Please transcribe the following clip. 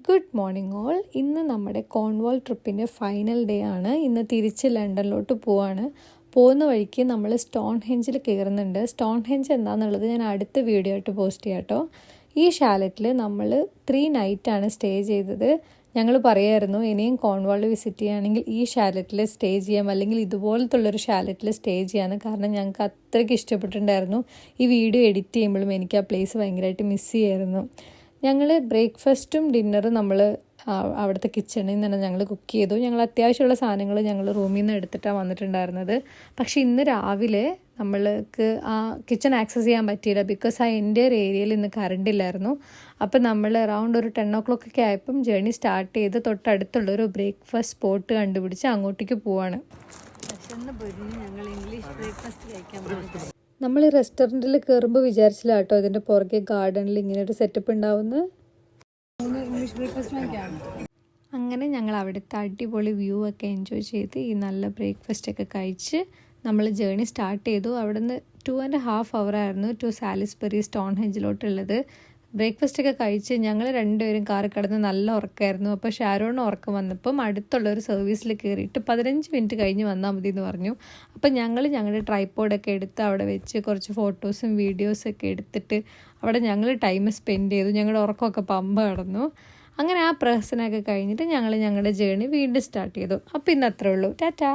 Good morning all. ഇന്ന് നമ്മുടെ Cornwall ട്രിപ്പിൻ്റെ final day ആണ്. ഇന്ന് തിരിച്ച് ലണ്ടനിലോട്ട് പോവാണ്. പോകുന്ന വഴിക്ക് നമ്മൾ സ്റ്റോൺ ഹെഞ്ചിൽ കയറുന്നുണ്ട്. സ്റ്റോൺ ഹെഞ്ച് എന്താണെന്നുള്ളത് ഞാൻ അടുത്ത വീഡിയോ ആയിട്ട് പോസ്റ്റ് ചെയ്യാം കേട്ടോ. ഈ ഷാലറ്റിൽ നമ്മൾ 3 നൈറ്റാണ് സ്റ്റേ ചെയ്തത്. ഞങ്ങൾ പറയായിരുന്നു ഇനിയും കോൺവാൾ വിസിറ്റ് ചെയ്യുകയാണെങ്കിൽ ഈ ഷാലറ്റിൽ സ്റ്റേ ചെയ്യാം, അല്ലെങ്കിൽ ഇതുപോലത്തുള്ളൊരു ഷാലറ്റിൽ സ്റ്റേ ചെയ്യാമെന്ന്. കാരണം ഞങ്ങൾക്ക് അത്രയ്ക്ക് ഇഷ്ടപ്പെട്ടിട്ടുണ്ടായിരുന്നു. ഈ വീഡിയോ എഡിറ്റ് ചെയ്യുമ്പോഴും എനിക്ക് ആ പ്ലേസ് ഭയങ്കരമായിട്ട് മിസ് ചെയ്യായിരുന്നു. ഞങ്ങൾ ബ്രേക്ക്ഫാസ്റ്റും ഡിന്നറും നമ്മൾ അവിടുത്തെ കിച്ചണിൽ നിന്ന് ഞങ്ങൾ കുക്ക് ചെയ്തു. ഞങ്ങൾ അത്യാവശ്യമുള്ള സാധനങ്ങൾ ഞങ്ങൾ റൂമിൽ നിന്ന് എടുത്തിട്ടാണ് വന്നിട്ടുണ്ടായിരുന്നത്. പക്ഷേ ഇന്ന് രാവിലെ നമ്മൾക്ക് ആ കിച്ചൺ ആക്സസ് ചെയ്യാൻ പറ്റിയില്ല. ബിക്കോസ് ആ എൻ്റെ ഒരു ഏരിയയിൽ ഇന്ന് കറണ്ട് ഇല്ലായിരുന്നു. അപ്പോൾ നമ്മൾ അറൗണ്ട് ഒരു 10 o'clock ഒക്കെ ആയപ്പം ജേർണി സ്റ്റാർട്ട് ചെയ്ത് തൊട്ടടുത്തുള്ളൊരു ബ്രേക്ക്ഫാസ്റ്റ് സ്പോട്ട് കണ്ടുപിടിച്ച് അങ്ങോട്ടേക്ക് പോവാണ്. ഞങ്ങൾ ഇംഗ്ലീഷ് ബ്രേക്ക്ഫാസ്റ്റ് കഴിക്കാൻ നമ്മൾ റെസ്റ്റോറൻറ്റിൽ കയറുമ്പോൾ വിചാരിച്ചില്ല കേട്ടോ ഇതിൻ്റെ പുറകെ ഗാർഡനിൽ ഇങ്ങനെ ഒരു സെറ്റപ്പ് ഉണ്ടാവുമെന്ന്. ഇംഗ്ലീഷ് ബ്രേക്ക്ഫാസ്റ്റ് അങ്ങനെ ഞങ്ങൾ അവിടുത്തെ അടിപൊളി വ്യൂ ഒക്കെ എൻജോയ് ചെയ്ത് ഈ നല്ല ബ്രേക്ക്ഫാസ്റ്റ് ഒക്കെ കഴിച്ച് നമ്മൾ ജേർണി സ്റ്റാർട്ട് ചെയ്തു. അവിടുന്ന് 2.5 hour ആയിരുന്നു ടു സാലിസ്ബറി സ്റ്റോൺ ഹെഞ്ചിലോട്ടുള്ളത്. ബ്രേക്ക്ഫാസ്റ്റ് ഒക്കെ കഴിച്ച് ഞങ്ങൾ രണ്ടുപേരും കാറിൽ കിടന്ന് നല്ല ഉറക്കമായിരുന്നു. അപ്പോൾ ഷാരോണിന് ഉറക്കം വന്നപ്പം അടുത്തുള്ളൊരു സർവീസിൽ കയറിയിട്ട് 15 മിനിറ്റ് കഴിഞ്ഞ് വന്നാൽ മതി എന്ന് പറഞ്ഞു. അപ്പം ഞങ്ങൾ ഞങ്ങളുടെ ട്രൈപ്പോഡൊക്കെ എടുത്ത് അവിടെ വെച്ച് കുറച്ച് ഫോട്ടോസും വീഡിയോസൊക്കെ എടുത്തിട്ട് അവിടെ ഞങ്ങൾ ടൈം സ്പെൻഡ് ചെയ്തു. ഞങ്ങളുടെ ഉറക്കമൊക്കെ പമ്പ കടന്നു. അങ്ങനെ ആ പ്രഹസനമൊക്കെ കഴിഞ്ഞിട്ട് ഞങ്ങൾ ഞങ്ങളുടെ ജേർണി വീണ്ടും സ്റ്റാർട്ട് ചെയ്തു. അപ്പോൾ ഇന്ന് അത്രേ ഉള്ളൂ. ടാറ്റാ.